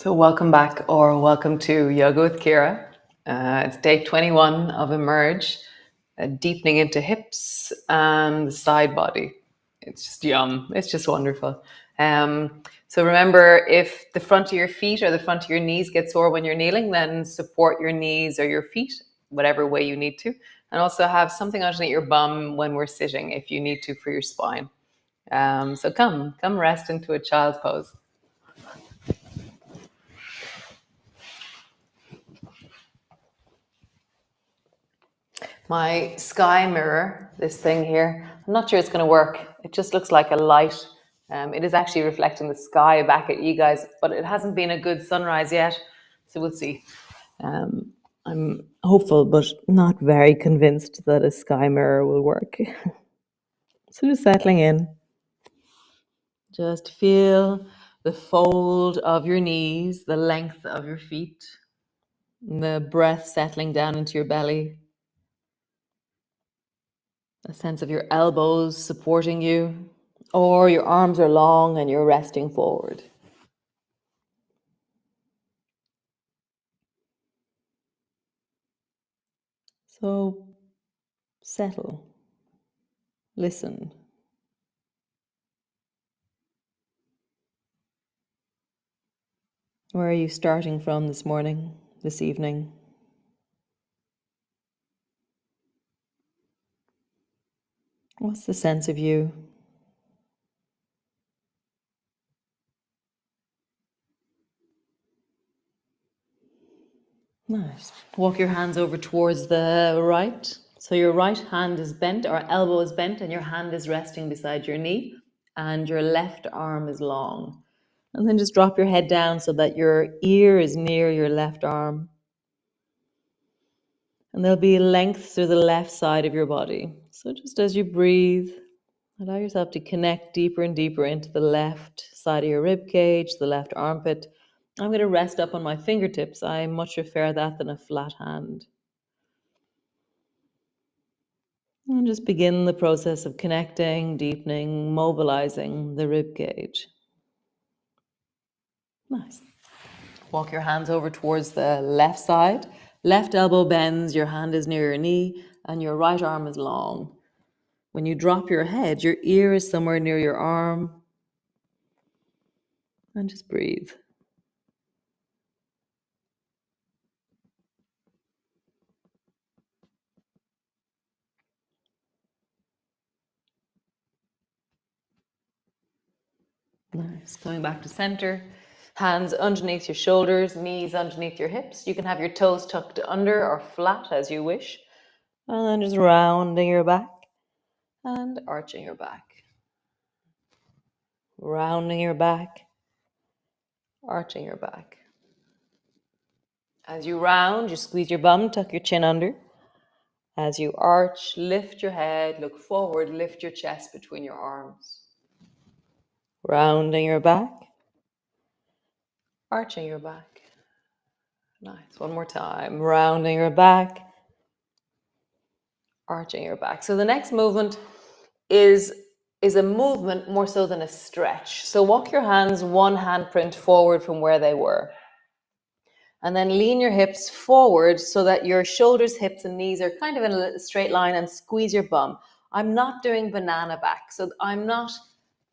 So welcome back, or welcome to Yoga with Ciara. It's day 21 of Emerge, deepening into hips and the side body. It's just yum. It's just wonderful. So remember, if the front of your feet or the front of your knees get sore when you're kneeling, then support your knees or your feet, whatever way you need to. And also have something underneath your bum when we're sitting if you need to for your spine. So come rest into a child's pose. My sky mirror, this thing here, I'm not sure it's going to work. It just looks like a light. It is actually reflecting the sky back at you guys, but it hasn't been a good sunrise yet, so we'll see. I'm hopeful, but not very convinced that a sky mirror will work. So just settling in. Just feel the fold of your knees, the length of your feet, the breath settling down into your belly. A sense of your elbows supporting you, or your arms are long and you're resting forward. So settle, listen. Where are you starting from this morning, this evening? What's the sense of you? Nice. Walk your hands over towards the right. So your right hand is bent, or elbow is bent, and your hand is resting beside your knee, and your left arm is long. And then just drop your head down so that your ear is near your left arm. And there'll be length through the left side of your body. So just as you breathe, allow yourself to connect deeper and deeper into the left side of your rib cage, the left armpit. I'm going to rest up on my fingertips. I much prefer that than a flat hand. And just begin the process of connecting, deepening, mobilizing the rib cage. Nice. Walk your hands over towards the left side. Left elbow bends, your hand is near your knee, and your right arm is long. When you drop your head, your ear is somewhere near your arm. And just breathe. Nice. Going back to center. Hands underneath your shoulders, knees underneath your hips. You can have your toes tucked under or flat as you wish. And then just rounding your back and arching your back. Rounding your back, arching your back. As you round, you squeeze your bum, tuck your chin under. As you arch, lift your head, look forward, lift your chest between your arms. Rounding your back, arching your back. Nice. One more time. Rounding your back, arching your back. So the next movement is a movement more so than a stretch. So walk your hands one handprint forward from where they were. And then lean your hips forward so that your shoulders, hips, and knees are kind of in a straight line, and squeeze your bum. I'm not doing banana back, so I'm not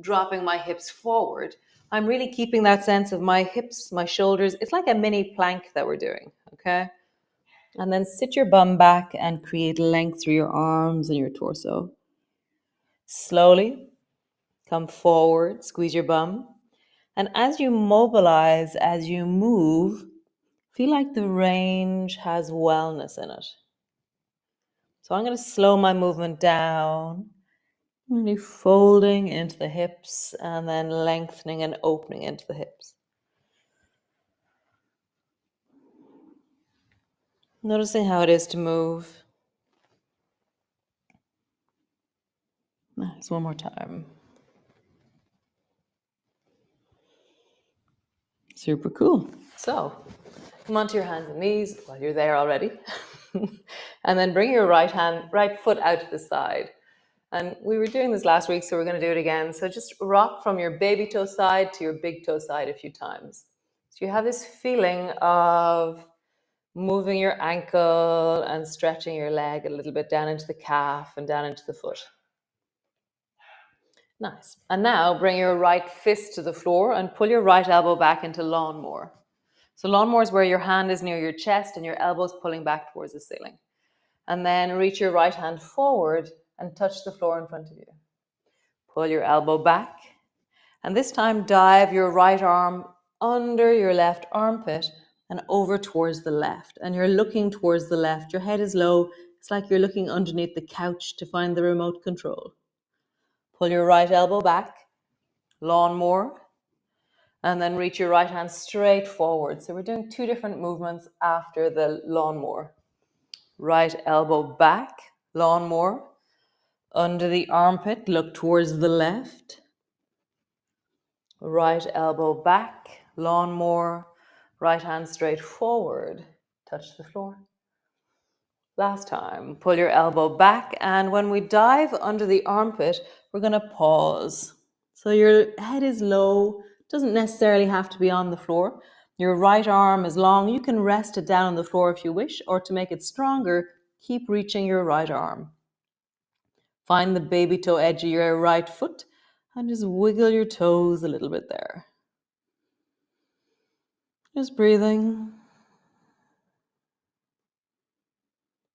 dropping my hips forward. I'm really keeping that sense of my hips, my shoulders. It's like a mini plank that we're doing, okay? And then sit your bum back and create length through your arms and your torso. Slowly come forward, squeeze your bum. And as you mobilize, as you move, feel like the range has wellness in it. So I'm going to slow my movement down, really folding into the hips and then lengthening and opening into the hips. Noticing how it is to move. Nice, one more time. Super cool. So come onto your hands and knees while you're there already. And then bring your right foot out to the side. And we were doing this last week, so we're going to do it again. So just rock from your baby toe side to your big toe side a few times. So you have this feeling of moving your ankle and stretching your leg a little bit down into the calf and down into the foot. Nice. And now bring your right fist to the floor and pull your right elbow back into lawnmower. So lawnmower is where your hand is near your chest and your elbow's pulling back towards the ceiling. And then reach your right hand forward and touch the floor in front of you. Pull your elbow back. And this time dive your right arm under your left armpit and over towards the left. And you're looking towards the left. Your head is low. It's like you're looking underneath the couch to find the remote control. Pull your right elbow back, lawnmower, and then reach your right hand straight forward. So we're doing two different movements after the lawnmower. Right elbow back, lawnmower, under the armpit, look towards the left. Right elbow back, lawnmower, right hand straight forward, touch the floor. Last time, pull your elbow back, and when we dive under the armpit, we're going to pause. So your head is low, doesn't necessarily have to be on the floor. Your right arm is long. You can rest it down on the floor if you wish, or to make it stronger, keep reaching your right arm. Find the baby toe edge of your right foot and just wiggle your toes a little bit there. Just breathing.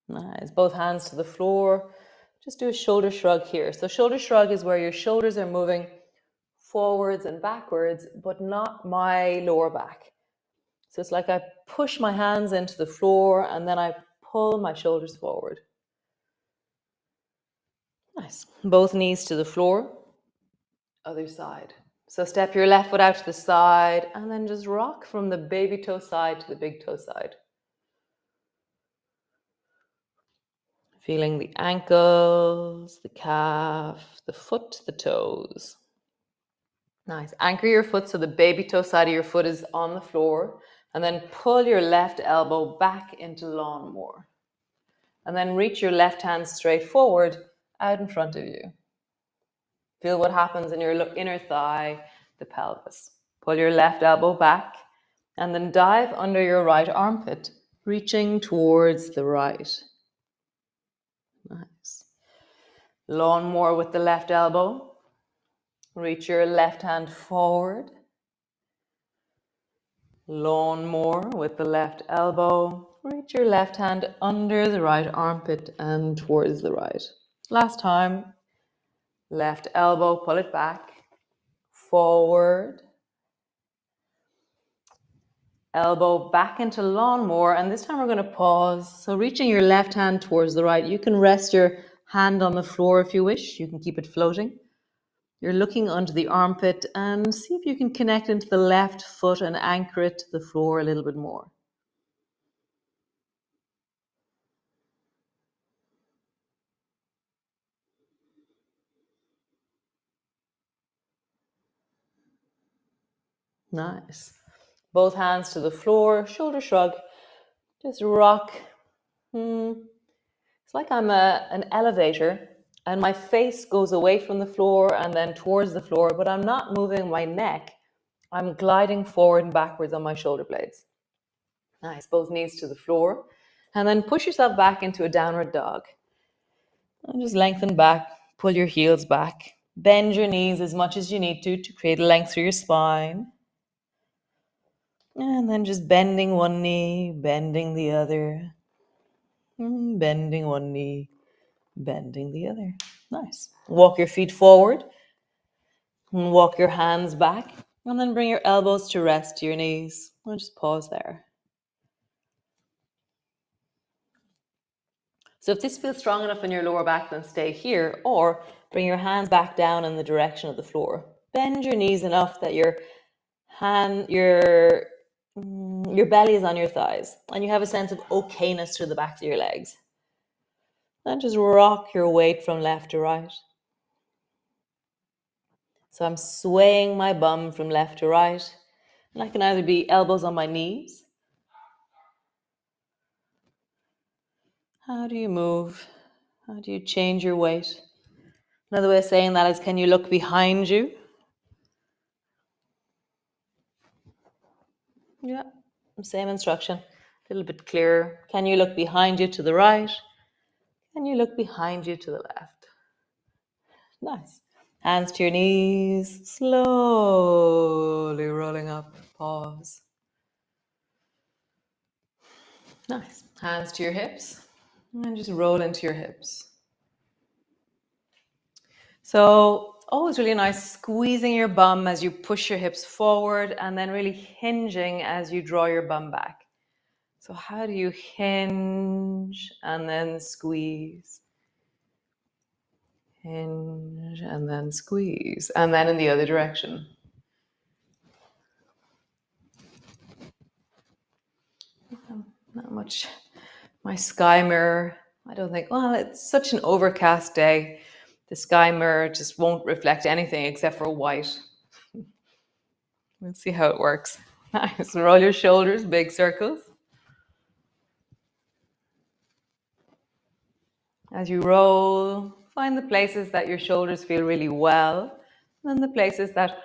Nice. Both hands to the floor. Just do a shoulder shrug here. So shoulder shrug is where your shoulders are moving forwards and backwards, but not my lower back. So it's like I push my hands into the floor and then I pull my shoulders forward. Nice. Both knees to the floor. Other side. So step your left foot out to the side and then just rock from the baby toe side to the big toe side. Feeling the ankles, the calf, the foot, the toes. Nice. Anchor your foot so the baby toe side of your foot is on the floor. And then pull your left elbow back into lawnmower. And then reach your left hand straight forward out in front of you. Feel what happens in your inner thigh, the pelvis. Pull your left elbow back and then dive under your right armpit, reaching towards the right. Nice. Lawnmower with the left elbow. Reach your left hand forward. Lawnmower with the left elbow. Reach your left hand under the right armpit and towards the right. Last time. Left elbow, pull it back. Forward. Elbow back into lawnmower, and this time we're going to pause. So reaching your left hand towards the right. You can rest your hand on the floor if you wish. You can keep it floating. You're looking under the armpit and see if you can connect into the left foot and anchor it to the floor a little bit more. Nice. Both hands to the floor, shoulder shrug. Just rock. It's like I'm an elevator and my face goes away from the floor and then towards the floor, but I'm not moving my neck. I'm gliding forward and backwards on my shoulder blades. Nice. Both knees to the floor. And then push yourself back into a downward dog. And just lengthen back. Pull your heels back. Bend your knees as much as you need to create a length through your spine. And then just bending one knee, bending the other. Bending one knee, bending the other. Nice. Walk your feet forward. And walk your hands back. And then bring your elbows to rest to your knees. I'll just pause there. So if this feels strong enough in your lower back, then stay here, or bring your hands back down in the direction of the floor. Bend your knees enough that your belly is on your thighs, and you have a sense of okayness through the backs of your legs. And just rock your weight from left to right. So I'm swaying my bum from left to right, and I can either be elbows on my knees. How do you move? How do you change your weight? Another way of saying that is, can you look behind you? Yeah, same instruction. A little bit clearer. Can you look behind you to the right? Can you look behind you to the left? Nice. Hands to your knees, slowly rolling up. Pause. Nice. Hands to your hips and just roll into your hips. So always really nice squeezing your bum as you push your hips forward and then really hinging as you draw your bum back. So how do you hinge and then squeeze? Hinge and then squeeze. And then in the other direction. Not much. My sky mirror, I don't think, well, it's such an overcast day. The sky mirror just won't reflect anything except for white. Let's see how it works. Nice. Roll your shoulders, big circles. As you roll, find the places that your shoulders feel really well, and the places that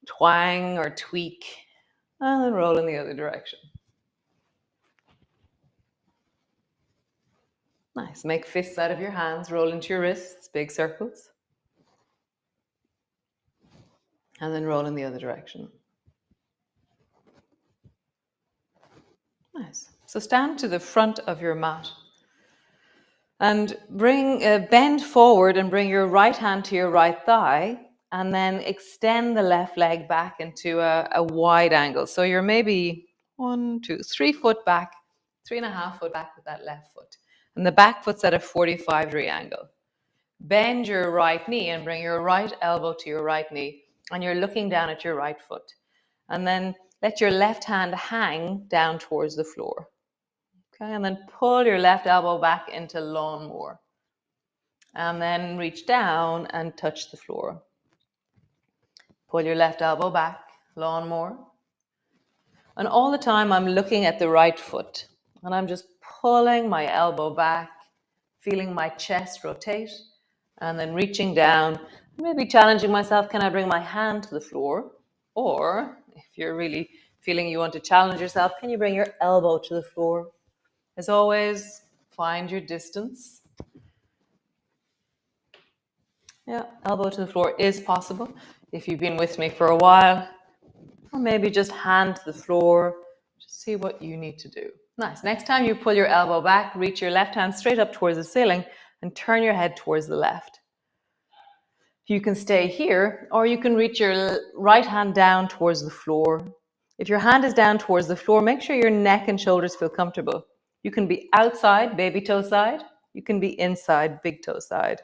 twang or tweak, and then roll in the other direction. Nice. Make fists out of your hands, roll into your wrists, big circles, and then roll in the other direction. Nice. So stand to the front of your mat and bend forward and bring your right hand to your right thigh, and then extend the left leg back into a wide angle. So you're maybe 1, 2, 3 foot back, 3.5 foot back with that left foot. And the back foot's at a 45-degree angle. Bend your right knee and bring your right elbow to your right knee, and you're looking down at your right foot. And then let your left hand hang down towards the floor. Okay, and then pull your left elbow back into lawnmower. And then reach down and touch the floor. Pull your left elbow back, lawnmower. And all the time I'm looking at the right foot. And I'm just pulling my elbow back, feeling my chest rotate, and then reaching down, maybe challenging myself, can I bring my hand to the floor? Or if you're really feeling you want to challenge yourself, can you bring your elbow to the floor? As always, find your distance. Yeah, elbow to the floor is possible if you've been with me for a while. Or maybe just hand to the floor. Just see what you need to do. Nice. Next time you pull your elbow back, reach your left hand straight up towards the ceiling and turn your head towards the left. You can stay here, or you can reach your right hand down towards the floor. If your hand is down towards the floor, make sure your neck and shoulders feel comfortable. You can be outside, baby toe side. You can be inside, big toe side.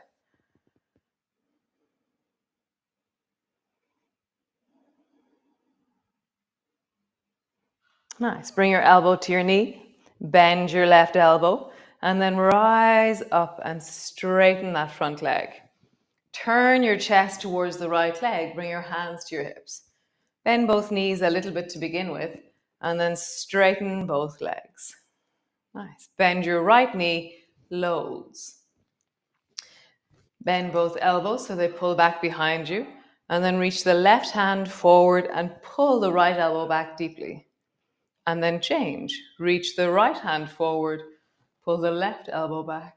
Nice. Bring your elbow to your knee, bend your left elbow, and then rise up and straighten that front leg. Turn your chest towards the right leg. Bring your hands to your hips. Bend both knees a little bit to begin with, and then straighten both legs. Nice. Bend your right knee, loads. Bend both elbows so they pull back behind you, and then reach the left hand forward and pull the right elbow back deeply. And then change. Reach the right hand forward, pull the left elbow back.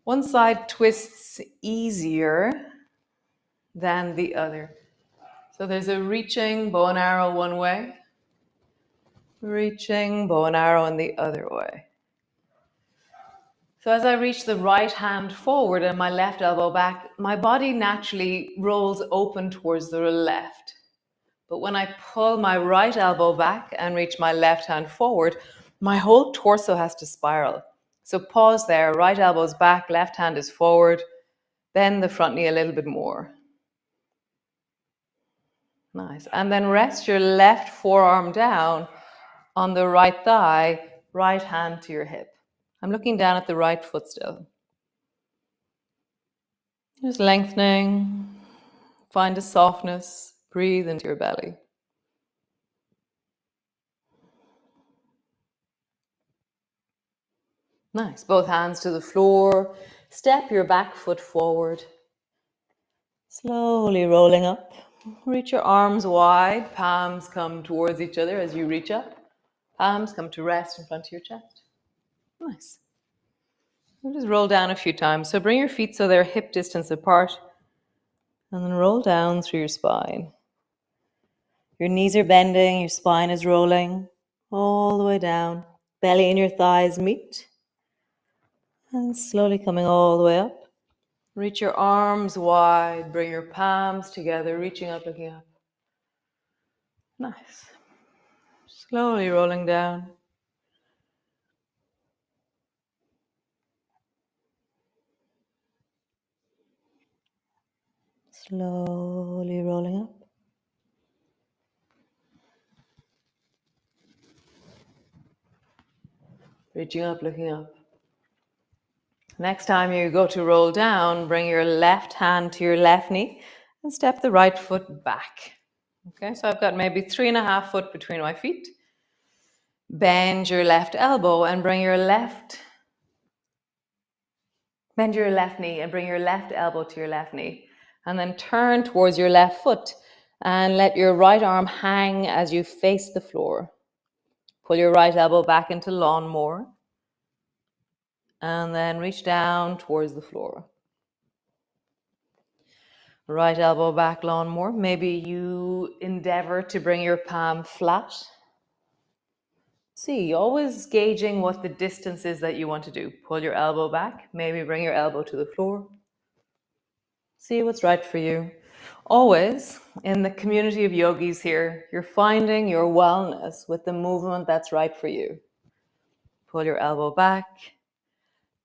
One side twists easier than the other. So there's a reaching bow and arrow one way, reaching bow and arrow in the other way. So as I reach the right hand forward and my left elbow back, my body naturally rolls open towards the left. But when I pull my right elbow back and reach my left hand forward, my whole torso has to spiral. So pause there, right elbow's back, left hand is forward, bend the front knee a little bit more. Nice. And then rest your left forearm down on the right thigh, right hand to your hip. I'm looking down at the right foot still. Just lengthening, find a softness, breathe into your belly. Nice. Both hands to the floor. Step your back foot forward. Slowly rolling up. Reach your arms wide. Palms come towards each other as you reach up. Palms come to rest in front of your chest. Nice. We'll just roll down a few times. So bring your feet so they're hip distance apart. And then roll down through your spine. Your knees are bending, your spine is rolling all the way down. Belly and your thighs meet. And slowly coming all the way up. Reach your arms wide. Bring your palms together, reaching up, looking up. Nice. Slowly rolling down. Slowly rolling up. Reaching up, looking up. Next time you go to roll down, bring your left hand to your left knee and step the right foot back. Okay, so I've got maybe 3.5 foot between my feet. Bend your left elbow and bring your left knee and bring your left elbow to your left knee. And then turn towards your left foot and let your right arm hang as you face the floor. Pull your right elbow back into lawnmower. And then reach down towards the floor. Right elbow back, lawnmower. Maybe you endeavor to bring your palm flat. See, always gauging what the distance is that you want to do. Pull your elbow back. Maybe bring your elbow to the floor. See what's right for you. Always, in the community of yogis here, you're finding your wellness with the movement that's right for you. Pull your elbow back.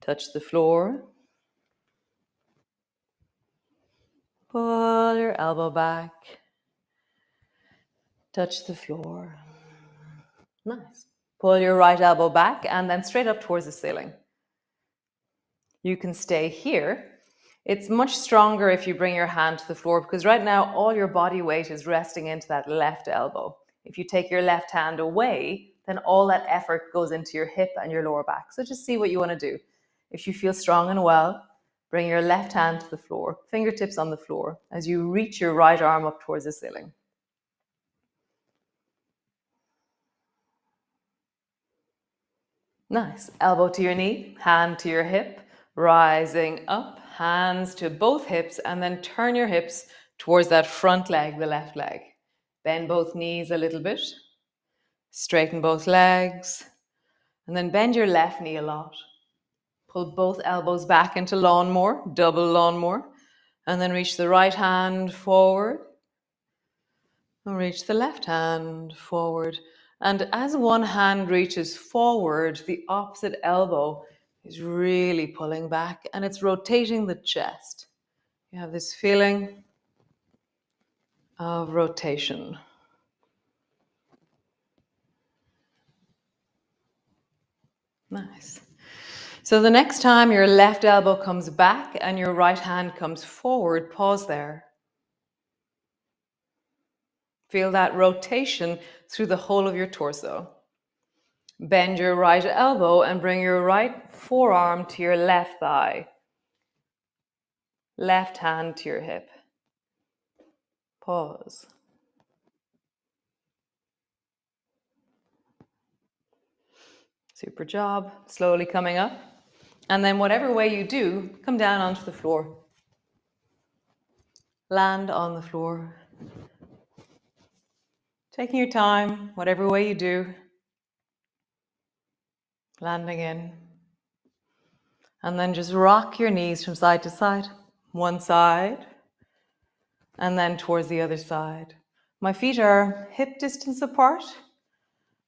Touch the floor. Pull your elbow back. Touch the floor. Nice. Pull your right elbow back and then straight up towards the ceiling. You can stay here. It's much stronger if you bring your hand to the floor because right now all your body weight is resting into that left elbow. If you take your left hand away, then all that effort goes into your hip and your lower back. So just see what you want to do. If you feel strong and well, bring your left hand to the floor, fingertips on the floor as you reach your right arm up towards the ceiling. Nice. Elbow to your knee, hand to your hip, rising up, hands to both hips, and then turn your hips towards that front leg, the left leg. Bend both knees a little bit. Straighten both legs. And then bend your left knee a lot. Pull both elbows back into lawnmower, double lawnmower. And then reach the right hand forward. And reach the left hand forward. And as one hand reaches forward, the opposite elbow is really pulling back and it's rotating the chest. You have this feeling of rotation. Nice. So the next time your left elbow comes back and your right hand comes forward, pause there. Feel that rotation through the whole of your torso. Bend your right elbow and bring your right forearm to your left thigh. Left hand to your hip. Pause. Super job. Slowly coming up. And then whatever way you do, come down onto the floor. Land on the floor. Taking your time, whatever way you do. Landing in. And then just rock your knees from side to side. One side. And then towards the other side. My feet are hip distance apart.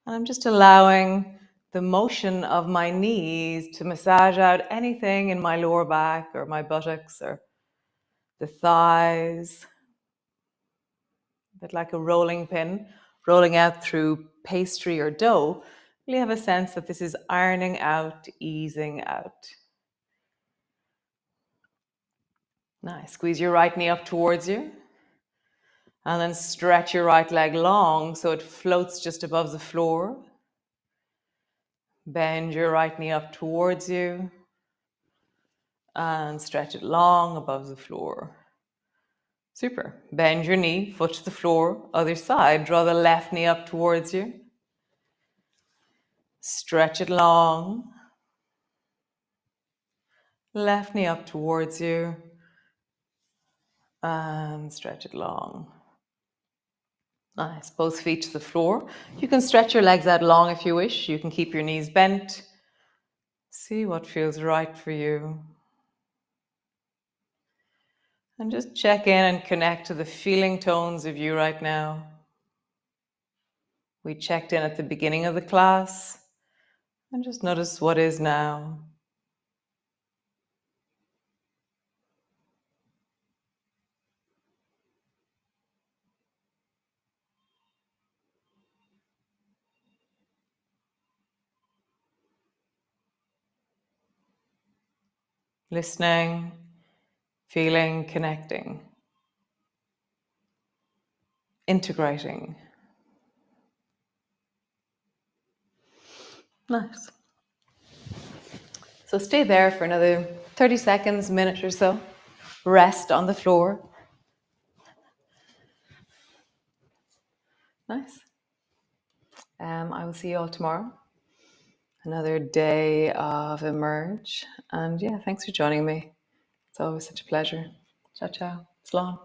And I'm just allowing the motion of my knees to massage out anything in my lower back or my buttocks or the thighs. A bit like a rolling pin, rolling out through pastry or dough. You have a sense that this is ironing out, easing out. Nice. Squeeze your right knee up towards you. And then stretch your right leg long so it floats just above the floor. Bend your right knee up towards you. And stretch it long above the floor. Super. Bend your knee, foot to the floor. Other side, draw the left knee up towards you. Stretch it long. Left knee up towards you. And stretch it long. Nice. Both feet to the floor. You can stretch your legs out long if you wish. You can keep your knees bent. See what feels right for you. And just check in and connect to the feeling tones of you right now. We checked in at the beginning of the class. And just notice what is now. Listening, feeling, connecting, integrating. Nice. So stay there for another 30 seconds, minute or so. Rest on the floor. Nice. I will see you all tomorrow. Another day of Emerge. And yeah, thanks for joining me. It's always such a pleasure. Ciao, ciao. Slán.